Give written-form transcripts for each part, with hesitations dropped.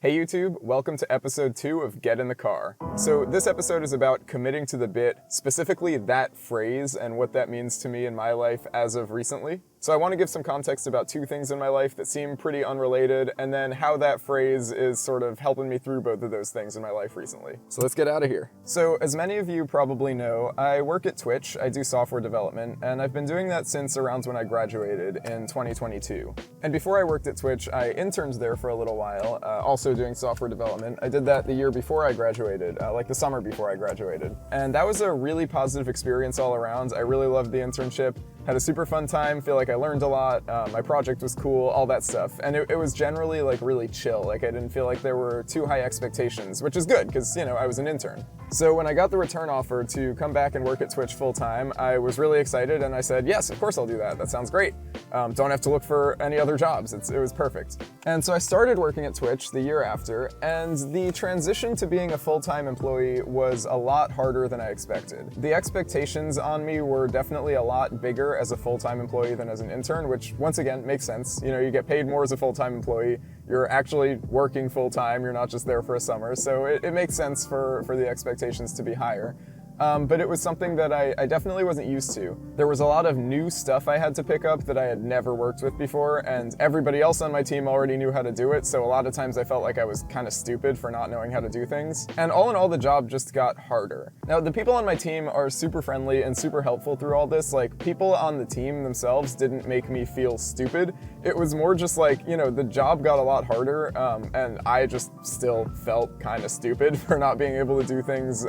Hey YouTube, welcome to episode 2 of Get in the Car. So this episode is about committing to the bit, specifically that phrase and what that means to me in my life as of recently. So I want to give some context about two things in my life that seem pretty unrelated, and then how that phrase is sort of helping me through both of those things in my life recently. So let's get out of here. So as many of you probably know, I work at Twitch, I do software development, and I've been doing that since around when I graduated in 2022. And before I worked at Twitch, I interned there for a little while, also doing software development. I did that the year before I graduated, like the summer before I graduated. And that was a really positive experience all around. I really loved the internship. Had a super fun time, feel like I learned a lot, my project was cool, all that stuff. And it was generally like really chill, like I didn't feel like there were too high expectations, which is good, because I was an intern. So when I got the return offer to come back and work at Twitch full time, I was really excited and I said, yes, of course I'll do that, that sounds great. Don't have to look for any other jobs, it was perfect. And so I started working at Twitch the year after, and the transition to being a full-time employee was a lot harder than I expected. The expectations on me were definitely a lot bigger as a full-time employee than as an intern, which once again makes sense. You get paid more as a full-time employee, you're actually working full-time, you're not just there for a summer, so it makes sense for the expectations to be higher. But it was something that I definitely wasn't used to. There was a lot of new stuff I had to pick up that I had never worked with before, and everybody else on my team already knew how to do it, so a lot of times I felt like I was kind of stupid for not knowing how to do things. And all in all, the job just got harder. Now, the people on my team are super friendly and super helpful through all this. Like, people on the team themselves didn't make me feel stupid. It was more just like, the job got a lot harder, and I just still felt kind of stupid for not being able to do things,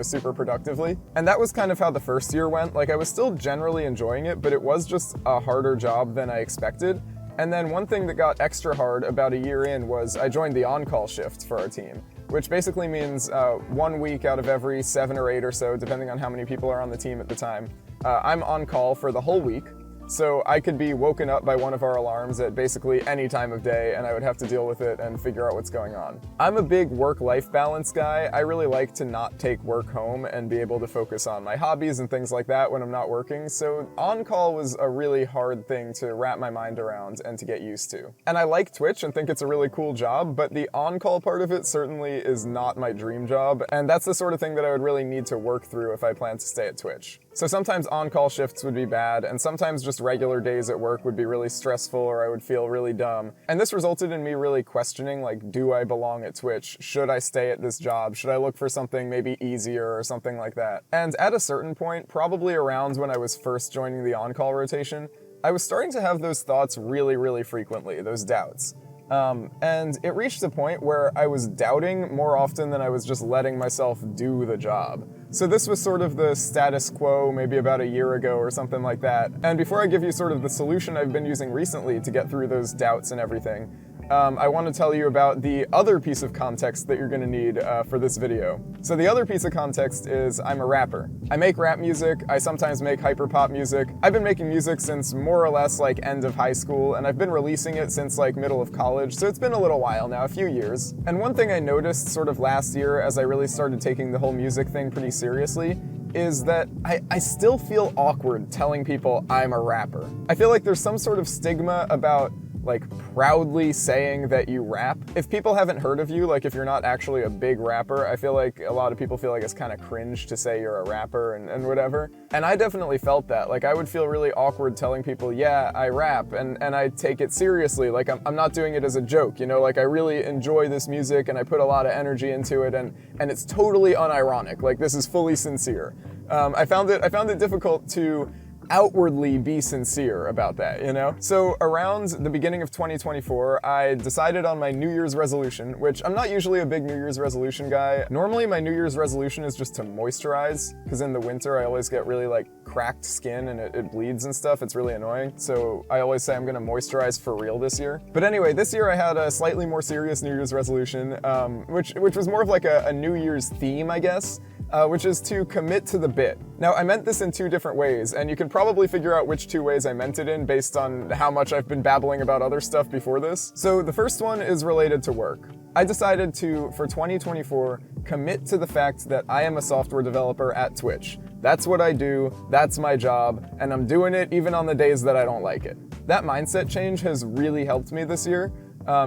super productively. And that was kind of how the first year went. Like, I was still generally enjoying it, but it was just a harder job than I expected. And then one thing that got extra hard about a year in was I joined the on-call shift for our team, which basically means 1 week out of every 7 or 8 or so, depending on how many people are on the team at the time, I'm on call for the whole week. So I could be woken up by one of our alarms at basically any time of day, and I would have to deal with it and figure out what's going on. I'm a big work-life balance guy. I really like to not take work home and be able to focus on my hobbies and things like that when I'm not working, so on-call was a really hard thing to wrap my mind around and to get used to. And I like Twitch and think it's a really cool job, but the on-call part of it certainly is not my dream job, and that's the sort of thing that I would really need to work through if I plan to stay at Twitch. So sometimes on-call shifts would be bad, and sometimes just regular days at work would be really stressful, or I would feel really dumb. And this resulted in me really questioning, like, do I belong at Twitch? Should I stay at this job? Should I look for something maybe easier or something like that? And at a certain point, probably around when I was first joining the on-call rotation, I was starting to have those thoughts really, really frequently, those doubts. And it reached a point where I was doubting more often than I was just letting myself do the job. So this was sort of the status quo maybe about a year ago or something like that. And before I give you sort of the solution I've been using recently to get through those doubts and everything, I want to tell you about the other piece of context that you're going to need for this video. So the other piece of context is I'm a rapper. I make rap music, I sometimes make hyperpop music. I've been making music since more or less like end of high school, and I've been releasing it since like middle of college, so it's been a little while now, a few years. And one thing I noticed sort of last year as I really started taking the whole music thing pretty seriously is that I still feel awkward telling people I'm a rapper. I feel like there's some sort of stigma about like proudly saying that you rap. If people haven't heard of you, like if you're not actually a big rapper, I feel like a lot of people feel like it's kind of cringe to say you're a rapper and whatever. And I definitely felt that. Like I would feel really awkward telling people, yeah, I rap, and I take it seriously. Like I'm not doing it as a joke, like I really enjoy this music and I put a lot of energy into it, and it's totally unironic. Like this is fully sincere. I found it difficult to outwardly be sincere about that, So around the beginning of 2024, I decided on my New Year's resolution, which I'm not usually a big New Year's resolution guy. Normally my New Year's resolution is just to moisturize, because in the winter I always get really like cracked skin and it bleeds and stuff. It's really annoying. So I always say I'm gonna moisturize for real this year. But anyway, this year I had a slightly more serious New Year's resolution, which was more of like a New Year's theme, I guess. Which is to commit to the bit. Now, I meant this in 2 different ways, and you can probably figure out which 2 ways I meant it in based on how much I've been babbling about other stuff before this. So the first one is related to work. I decided to, for 2024, commit to the fact that I am a software developer at Twitch. That's what I do, that's my job, and I'm doing it even on the days that I don't like it. That mindset change has really helped me this year.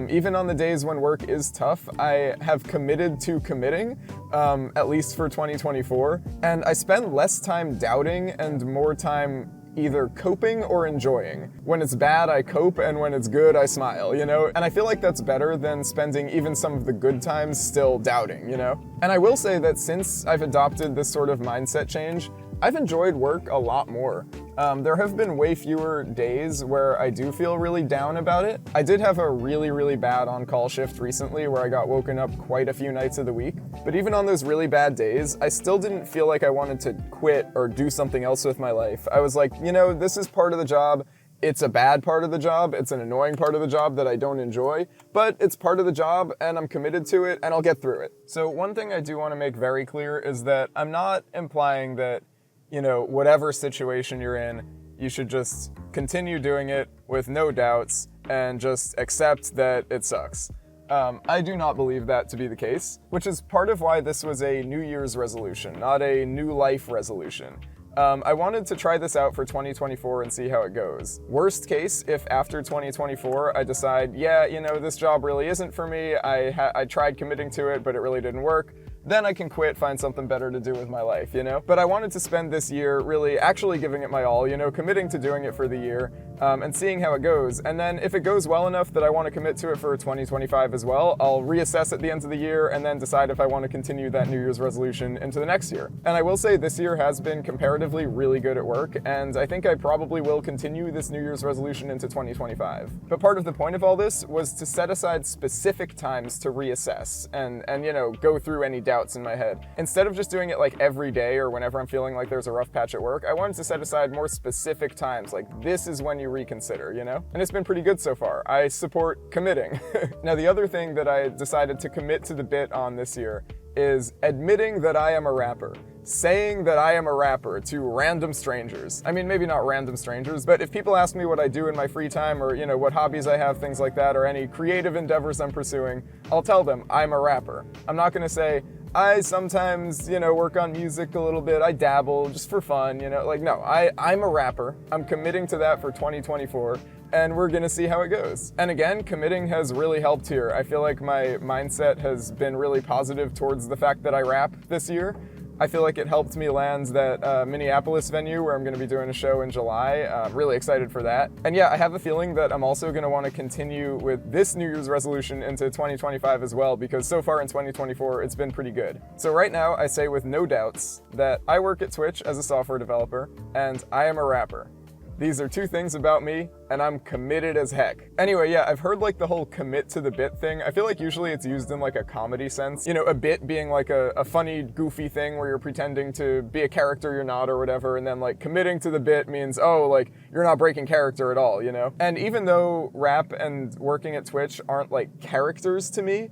Even on the days when work is tough, I have committed to committing, at least for 2024, and I spend less time doubting and more time either coping or enjoying. When it's bad, I cope, and when it's good, I smile, you know? And I feel like that's better than spending even some of the good times still doubting, you know? And I will say that since I've adopted this sort of mindset change, I've enjoyed work a lot more. There have been way fewer days where I do feel really down about it. I did have a really bad on-call shift recently where I got woken up quite a few nights of the week. But even on those really bad days, I still didn't feel like I wanted to quit or do something else with my life. I was like, you know, this is part of the job. It's a bad part of the job. It's an annoying part of the job that I don't enjoy, but it's part of the job and I'm committed to it and I'll get through it. So one thing I do want to make very clear is that I'm not implying that, you know, whatever situation you're in, you should just continue doing it with no doubts and just accept that it sucks. I do not believe that to be the case, which is part of why this was a New Year's resolution, not a new life resolution. I wanted to try this out for 2024 and see how it goes. Worst case, if after 2024 I decide, yeah, you know, this job really isn't for me, I tried committing to it, but it really didn't work, then I can quit, find something better to do with my life, you know? But I wanted to spend this year really actually giving it my all, you know, committing to doing it for the year, and seeing how it goes. And then if it goes well enough that I want to commit to it for 2025 as well, I'll reassess at the end of the year and then decide if I want to continue that New Year's resolution into the next year. And I will say this year has been comparatively really good at work, and I think I probably will continue this New Year's resolution into 2025. But part of the point of all this was to set aside specific times to reassess and you know, go through any doubts in my head. Instead of just doing it like every day or whenever I'm feeling like there's a rough patch at work, I wanted to set aside more specific times, like this is when you reconsider, you know? And it's been pretty good so far. I support committing. Now, the other thing that I decided to commit to the bit on this year is admitting that I am a rapper. Saying that I am a rapper to random strangers. I mean, maybe not random strangers, but if people ask me what I do in my free time or, you know, what hobbies I have, things like that, or any creative endeavors I'm pursuing, I'll tell them I'm a rapper. I'm not gonna say, I sometimes, you know, work on music a little bit, I dabble just for fun, you know, like, no, I'm a rapper. I'm committing to that for 2024. And we're gonna see how it goes. And again, committing has really helped here. I feel like my mindset has been really positive towards the fact that I rap this year. I feel like it helped me land that Minneapolis venue where I'm gonna be doing a show in July. I'm really excited for that. And yeah, I have a feeling that I'm also gonna wanna continue with this New Year's resolution into 2025 as well, because so far in 2024, it's been pretty good. So right now, I say with no doubts that I work at Twitch as a software developer, and I am a rapper. These are two things about me, and I'm committed as heck. Anyway, yeah, I've heard like the whole commit to the bit thing. I feel like usually it's used in like a comedy sense. You know, a bit being like a funny, goofy thing where you're pretending to be a character you're not or whatever, and then like committing to the bit means, oh, like you're not breaking character at all, you know? And even though rap and working at Twitch aren't like characters to me,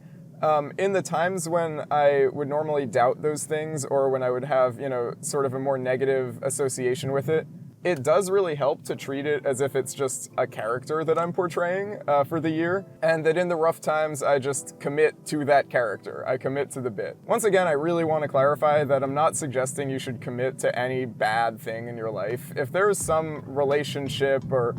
in the times when I would normally doubt those things or when I would have, you know, sort of a more negative association with it, it does really help to treat it as if it's just a character that I'm portraying for the year, and that in the rough times, I just commit to that character. I commit to the bit. Once again, I really want to clarify that I'm not suggesting you should commit to any bad thing in your life. If there's some relationship or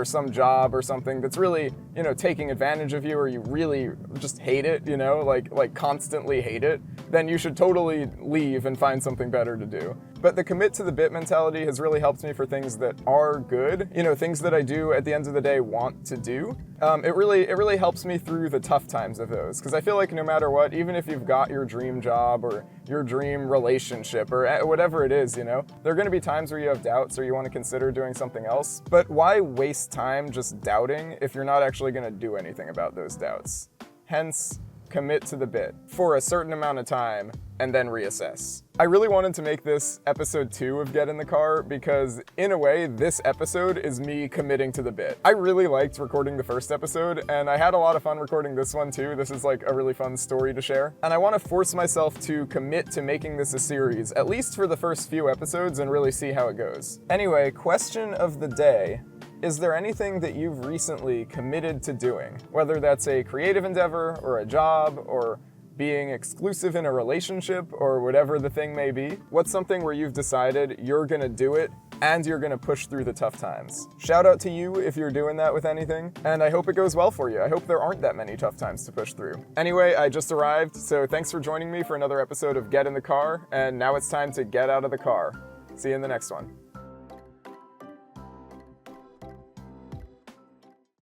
some job or something that's really, you know, taking advantage of you, or you really just hate it, you know, like constantly hate it, then you should totally leave and find something better to do. But the commit to the bit mentality has really helped me for things that are good, you know, things that I do at the end of the day want to do. It really helps me through the tough times of those, because I feel like no matter what, even if you've got your dream job or your dream relationship or whatever it is, you know, there are going to be times where you have doubts or you want to consider doing something else. But why waste time just doubting if you're not actually going to do anything about those doubts? Hence, commit to the bit for a certain amount of time and then reassess. I really wanted to make this episode 2 of Get in the Car because, in a way, this episode is me committing to the bit. I really liked recording the first episode, and I had a lot of fun recording this one too. This is like a really fun story to share. And I want to force myself to commit to making this a series, at least for the first few episodes, and really see how it goes. Anyway, question of the day. Is there anything that you've recently committed to doing? Whether that's a creative endeavor, or a job, or being exclusive in a relationship, or whatever the thing may be. What's something where you've decided you're gonna do it and you're gonna push through the tough times. Shout out to you if you're doing that with anything, and I hope it goes well for you. I hope there aren't that many tough times to push through. Anyway, I just arrived, so thanks for joining me for another episode of Get in the Car, and now it's time to get out of the car. See you in the next one.